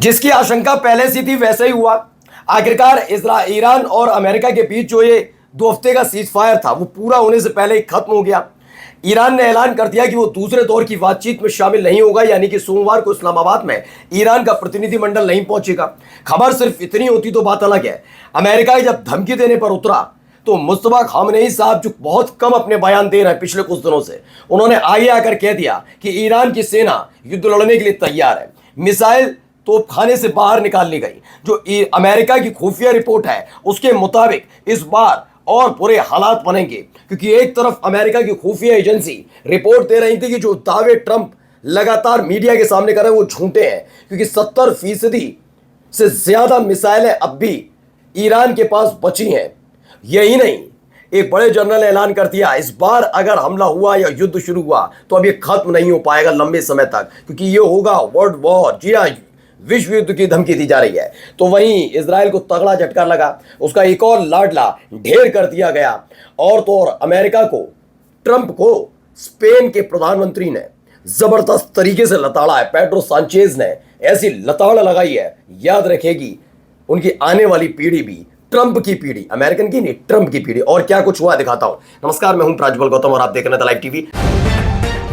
जिसकी आशंका पहले से थी वैसे ही हुआ। आखिरकार ईरान और अमेरिका के बीच जो ये 2 हफ्ते का सीज फायर था वो पूरा होने से पहले ही खत्म हो गया। ईरान ने ऐलान कर दिया कि वो दूसरे दौर की बातचीत में शामिल नहीं होगा, यानी कि सोमवार को इस्लामाबाद में ईरान का प्रतिनिधिमंडल नहीं पहुंचेगा। खबर सिर्फ इतनी होती तो बात अलग है। अमेरिका जब धमकी देने पर उतरा तो मुस्तफा खामनेई साहब, जो बहुत कम अपने बयान दे रहे हैं पिछले कुछ दिनों से, उन्होंने आगे आकर कह दिया कि ईरान की सेना युद्ध लड़ने के लिए तैयार है। मिसाइल तोपखाने से बाहर निकाल ली गई। जो अमेरिका की खुफिया रिपोर्ट है उसके मुताबिक इस बार और बुरे हालात बनेंगे, क्योंकि एक तरफ अमेरिका की खुफिया एजेंसी रिपोर्ट दे रही थी कि जो दावे ट्रंप लगातार मीडिया के सामने कर रहे हैं वो झूठे हैं, क्योंकि 70% से ज्यादा मिसाइलें अब भी ईरान के पास बची हैं। यही नहीं, एक बड़े जनरल ने ऐलान कर दिया इस बार अगर हमला हुआ या युद्ध शुरू हुआ तो अब ये खत्म नहीं हो पाएगा लंबे समय तक, क्योंकि ये होगा वर्ल्ड वॉर। जी हाँ, विश्व युद्ध की धमकी दी जा रही है। तो वहीं इजराइल को तगड़ा झटका लगा, उसका एक और लाडला ढेर कर दिया गया। और तो और अमेरिका को, ट्रंप को स्पेन के प्रधानमंत्री ने जबरदस्त तरीके से लताड़ा है। पेड्रो सांचेज ने ऐसी लताड़ लगाई है, याद रखेगी उनकी आने वाली पीढ़ी भी, ट्रंप की पीढ़ी, अमेरिकन की नहीं, ट्रंप की पीढ़ी। और क्या कुछ हुआ दिखाता हूं। नमस्कार, मैं हूं प्राज्वल गौतम और आप देख रहे हैं the live TV.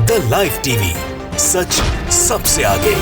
The live TV, सच सबसे आगे।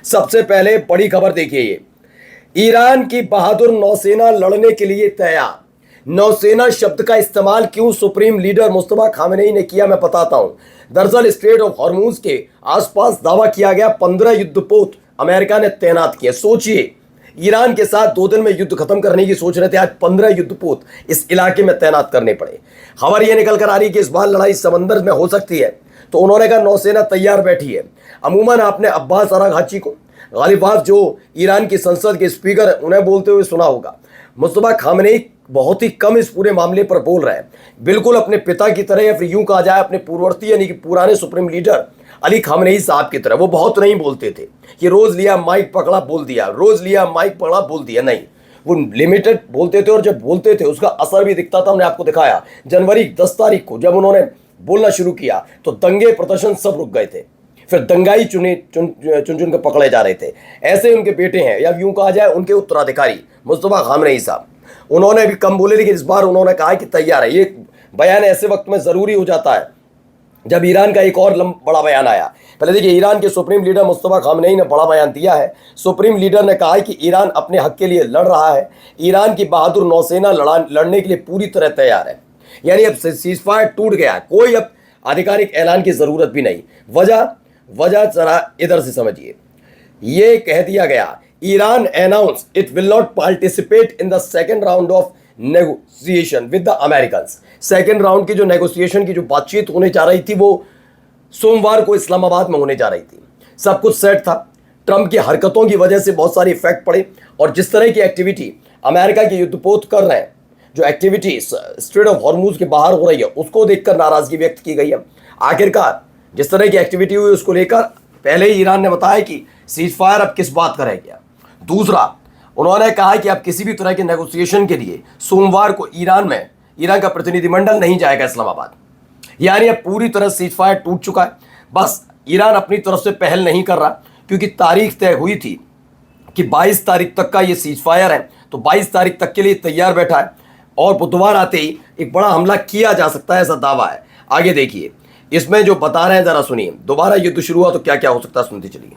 सबसे पहले बड़ी खबर देखिए, ये ईरान की बहादुर नौसेना लड़ने के लिए तैयार। नौसेना शब्द का इस्तेमाल क्यों सुप्रीम लीडर मुस्तफा खामनेई ने किया, मैं बताता हूं। दरअसल स्ट्रेट ऑफ हॉर्मूज के आसपास दावा किया गया 15 युद्धपोत अमेरिका ने तैनात किए। सोचिए, ईरान के साथ 2 दिन में युद्ध खत्म करने की सोच रहे थे, आज 15 युद्धपोत इस इलाके में तैनात करने पड़े। खबर यह निकल कर आ रही कि इस बार लड़ाई समंदर में हो सकती है, तो उन्होंने कहा नौसेना तैयार बैठी है। अमूमन आपने अब्बास अरागची को, गालिबाफ जो ईरान की संसद के स्पीकर, उन्हें बोलते हुए सुना होगा। मुस्तफा खामनेई बहुत ही कम इस पूरे मामले पर बोल रहे हैं, बिल्कुल अपने पिता की तरह, या फिर यूं कहा जाए अपने पूर्ववर्ती यानी कि पुराने सुप्रीम लीडर अली खामनेई साहब की तरह। वो बहुत नहीं बोलते थे कि रोज लिया माइक पकड़ा बोल दिया, रोज लिया माइक पकड़ा बोल दिया, नहीं, वो लिमिटेड बोलते थे। और जब बोलते थे उसका असर भी दिखता था। हमने आपको दिखाया जनवरी 10 तारीख को जब उन्होंने बोलना शुरू किया तो दंगे प्रदर्शन सब रुक गए थे, फिर दंगाई चुन चुन कर पकड़े जा रहे थे। ऐसे उनके बेटे हैं, या यूं कहा जाए उनके उत्तराधिकारी मुस्तफा खामनेई साहब, उन्होंने भी कम बोले, लेकिन इस बार उन्होंने कहा कि तैयार है। ये बयान ऐसे वक्त में जरूरी हो जाता है जब ईरान का एक और बड़ा बयान आया। पहले देखिए, ईरान के सुप्रीम लीडर मुस्तफा खामनेई ने बड़ा बयान दिया है। सुप्रीम लीडर ने कहा है कि ईरान अपने हक के लिए लड़ रहा है। ईरान की बहादुर नौसेना लड़ने के लिए पूरी तरह तैयार है। यानी अब सीज फायर टूट गया, कोई अब आधिकारिक ऐलान की जरूरत भी नहीं। वजह जरा इधर से समझिए। ये कह दिया गया, Iran announce it will not participate in the second round of negotiation with the Americans. Second round की जो नेगोशिएशन की जो बातचीत होने जा रही थी वो सोमवार को इस्लामाबाद में होने जा रही थी। सब कुछ सेट था। ट्रंप की हरकतों की वजह से बहुत सारे इफेक्ट पड़े, और जिस तरह की एक्टिविटी अमेरिका के युद्धपोत कर रहे हैं, जो एक्टिविटी स्ट्रेट ऑफ हॉर्मूज के बाहर हो रही है, उसको देखकर नाराजगी व्यक्त की गई है। आखिरकार जिस तरह की एक्टिविटी हुई उसको लेकर पहले ही ईरान ने बताया कि सीज फायर अब किस बात का रह गया। दूसरा, उन्होंने कहा कि अब किसी भी तरह के नेगोशिएशन के लिए सोमवार को ईरान का प्रतिनिधिमंडल नहीं जाएगा इस्लामाबाद। यानी अब पूरी तरह सीज फायर टूट चुका है। बस ईरान अपनी तरफ से पहल नहीं कर रहा, क्योंकि तारीख तय हुई थी कि 22 तारीख तक का ये सीज फायर है, तो 22 तारीख तक के लिए तैयार बैठा है। और बुधवार आते ही एक बड़ा हमला किया जा सकता है, ऐसा दावा है। आगे देखिए, इसमें जो बता रहे हैं जरा सुनिए। दोबारा युद्ध शुरू हुआ तो क्या क्या हो सकता है, सुनते चलिए।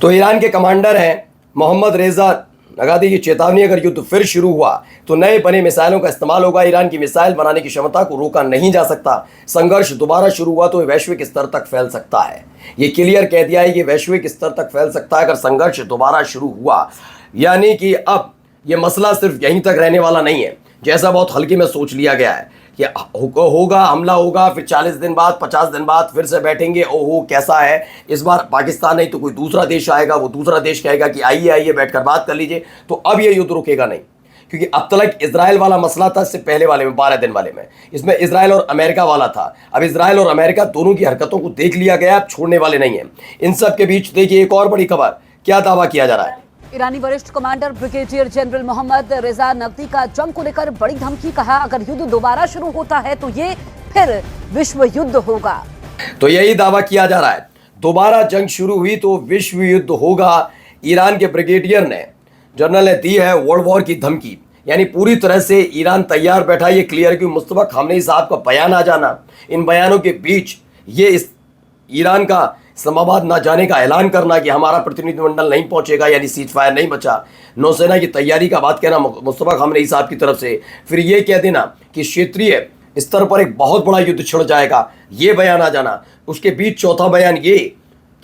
तो ईरान के कमांडर हैं मोहम्मद रेजा नगादी की चेतावनी, अगर युद्ध फिर शुरू हुआ तो नए बने मिसाइलों का इस्तेमाल होगा। ईरान की मिसाइल बनाने की क्षमता को रोका नहीं जा सकता। संघर्ष दोबारा शुरू हुआ तो वैश्विक स्तर तक फैल सकता है। ये क्लियर कह दिया है कि वैश्विक स्तर तक फैल सकता है अगर संघर्ष दोबारा शुरू हुआ। यानी कि अब ये मसला सिर्फ यहीं तक रहने वाला नहीं है, जैसा बहुत हल्के में सोच लिया गया है कि होगा, हमला होगा, फिर 40 दिन बाद 50 दिन बाद फिर से बैठेंगे, ओहो कैसा है इस बार पाकिस्तान नहीं तो कोई दूसरा देश आएगा, वो दूसरा देश कहेगा कि आइए आइए बैठकर बात कर लीजिए, तो अब ये युद्ध रुकेगा नहीं। क्योंकि अब तक इजराइल वाला मसला था, इससे पहले वाले में 12 दिन वाले में, इसमें इजराइल और अमेरिका वाला था। अब इजराइल और अमेरिका दोनों की हरकतों को देख लिया गया, अब छोड़ने वाले नहीं है। इन सब के बीच देखिए एक और बड़ी खबर, क्या दावा किया जा रहा है। ईरानी वरिष्ठ कमांडर ब्रिगेडियर जनरल मोहम्मद रेजा नकवी का जंग को लेकर बड़ी धमकी, कहा अगर युद्ध दोबारा शुरू होता है तो ये फिर विश्व युद्ध होगा। तो यही दावा किया जा रहा है, दोबारा जंग शुरू हुई तो विश्व युद्ध होगा। ईरान के ब्रिगेडियर ने, जनरल ने दी है वर्ल्ड वॉर की धमकी, यानी पूरी तरह से ईरान तैयार बैठा। ये क्लियर कि मुस्तफा खामनेई साहब का बयान आ जाना, इन बयानों के बीच ये इस ईरान का इस्लामाबाद ना जाने का ऐलान करना कि हमारा प्रतिनिधिमंडल नहीं पहुंचेगा, यानी सीज फायर नहीं बचा, नौसेना की तैयारी का बात कहना मुस्तफा खामनेई साहब की तरफ से, फिर ये कह देना कि क्षेत्रीय स्तर पर एक बहुत बड़ा युद्ध छिड़ जाएगा, ये बयान आ जाना। उसके बीच चौथा बयान ये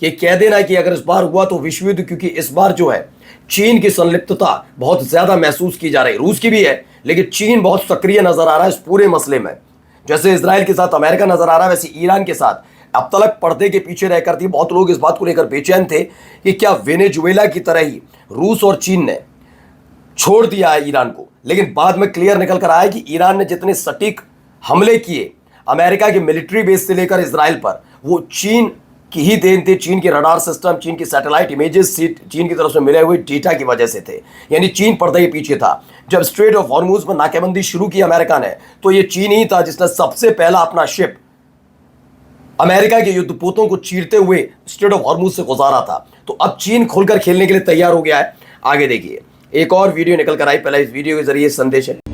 कि कह देना कि अगर इस बार हुआ तो विश्व युद्ध, क्योंकि इस बार जो है चीन की संलिप्तता बहुत ज्यादा महसूस की जा रही है, रूस की भी है, लेकिन चीन बहुत सक्रिय नजर आ रहा है इस पूरे मसले में। जैसे इजराइल के साथ अमेरिका नजर आ रहा है, वैसे ईरान के साथ अब तक पर्दे के पीछे रहकर थी। बहुत लोग इस बात को लेकर बेचैन थे कि क्या वेनेजुएला की तरह ही रूस और चीन ने छोड़ दिया है ईरान को, लेकिन बाद में क्लियर निकल कर आया कि ईरान ने जितने सटीक हमले किए अमेरिका के मिलिट्री बेस से लेकर इजराइल पर, वो चीन की ही देन थे। चीन के रडार सिस्टम, चीन की सैटेलाइट इमेजेस, चीन की तरफ से मिले हुए डेटा की वजह से थे, यानी चीन पर्दे के पीछे था। जब स्ट्रेट ऑफ हॉर्मुज में नाकेबंदी शुरू की अमेरिका ने, तो ये चीन ही था जिसने सबसे पहला अपना शिप अमेरिका के युद्धपोतों को चीरते हुए स्ट्रेट ऑफ हॉर्मुज से गुजारा था। तो अब चीन खुलकर खेलने के लिए तैयार हो गया है। आगे देखिए एक और वीडियो निकल कर आई, पहले इस वीडियो के जरिए संदेश है।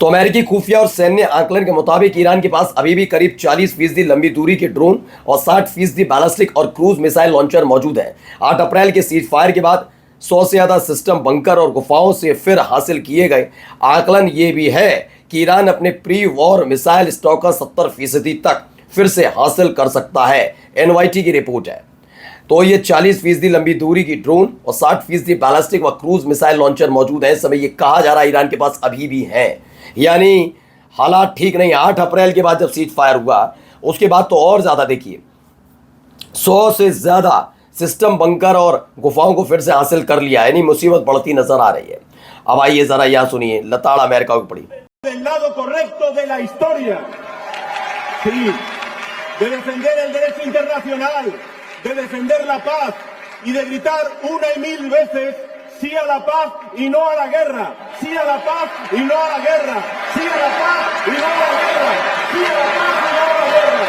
तो अमेरिकी खुफिया और सैन्य आकलन के मुताबिक ईरान के पास अभी भी करीब 40% लंबी दूरी के ड्रोन और 60% बैलिस्टिक और क्रूज मिसाइल लॉन्चर मौजूद हैं। 8 अप्रैल के सीज फायर के बाद 100 से ज़्यादा सिस्टम बंकर और गुफाओं से फिर हासिल किए गए। आकलन ये भी है कि ईरान अपने प्री वॉर मिसाइल स्टॉक का 70% तक फिर से हासिल कर सकता है। एनवाईटी की रिपोर्ट है। तो ये 40% लंबी दूरी की ड्रोन और 60% बैलिस्टिक व क्रूज मिसाइल लॉन्चर मौजूद है। इस समय ये कहा जा रहा है ईरान के पास अभी भी हैं, यानी हालात ठीक नहीं। 8 अप्रैल के बाद जब सीज फायर हुआ उसके बाद तो और ज़्यादा देखिए 100 से ज़्यादा सिस्टम बंकर और गुफाओं को फिर से हासिल कर लिया, यानी मुसीबत बढ़ती नजर आ रही है। अब आइए जरा यहाँ सुनिए लताड़ अमेरिका की पड़ी। del lado correcto de la historia, sí, de defender el derecho internacional, de defender la paz y de gritar una y mil veces sí a la paz y no a la guerra, sí a la paz y no a la guerra, sí a la paz y no a la guerra, sí a la paz y no a la guerra।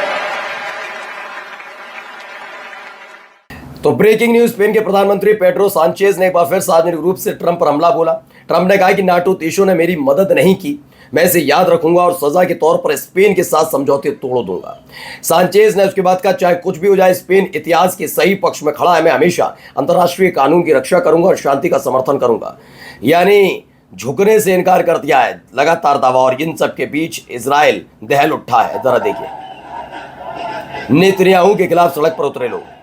तो breaking news, Spain के प्रधानमंत्री Pedro Sanchez ने एक बार फिर सार्वजनिक रूप से Trump पर हमला बोला। ट्रंप ने कहा कि नाटो देशों ने मेरी मदद नहीं की, मैं इसे याद रखूंगा और सजा के तौर पर स्पेन के साथ समझौते तोड़ दूंगा। सांचेज ने उसके बाद कहा चाहे कुछ भी हो जाए स्पेन इतिहास के सही पक्ष में खड़ा है, मैं हमेशा अंतर्राष्ट्रीय कानून की रक्षा करूंगा और शांति का समर्थन करूंगा, यानी झुकने से इनकार कर दिया है। लगातार दावा और इन सब के बीच इजराइल दहल उठा है। जरा देखिए नेतन्याहू के खिलाफ सड़क पर उतरे लोग।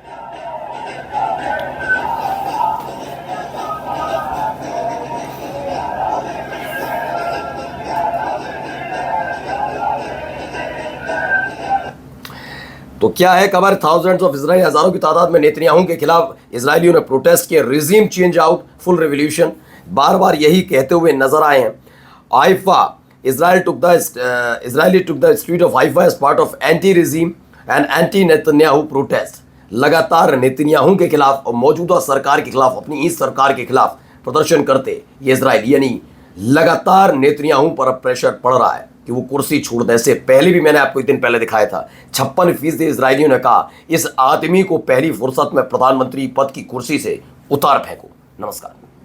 तो क्या है खबर, थाउजेंड्स ऑफ इजराइल, हजारों की तादाद में नेतन्याहू के खिलाफ इजरायलियों ने प्रोटेस्ट किए। Regime change out, full revolution, बार बार यही कहते हुए नजर आए हैं। Haifa, Israeli took the street of Haifa as part of anti-regime and anti-Netanyahu protest। लगातार नेतन्याहू के खिलाफ और मौजूदा सरकार के खिलाफ, अपनी इस सरकार के खिलाफ प्रदर्शन करते ये इजराइल, यानी लगातार नेतन्याहू पर प्रेशर पड़ रहा है कि वो कुर्सी छोड़ दें। इससे पहले भी मैंने आपको एक दिन पहले दिखाया था, 56% इजरायलियों ने कहा इस आदमी को पहली फुर्सत में प्रधानमंत्री पद की कुर्सी से उतार फेंको। नमस्कार।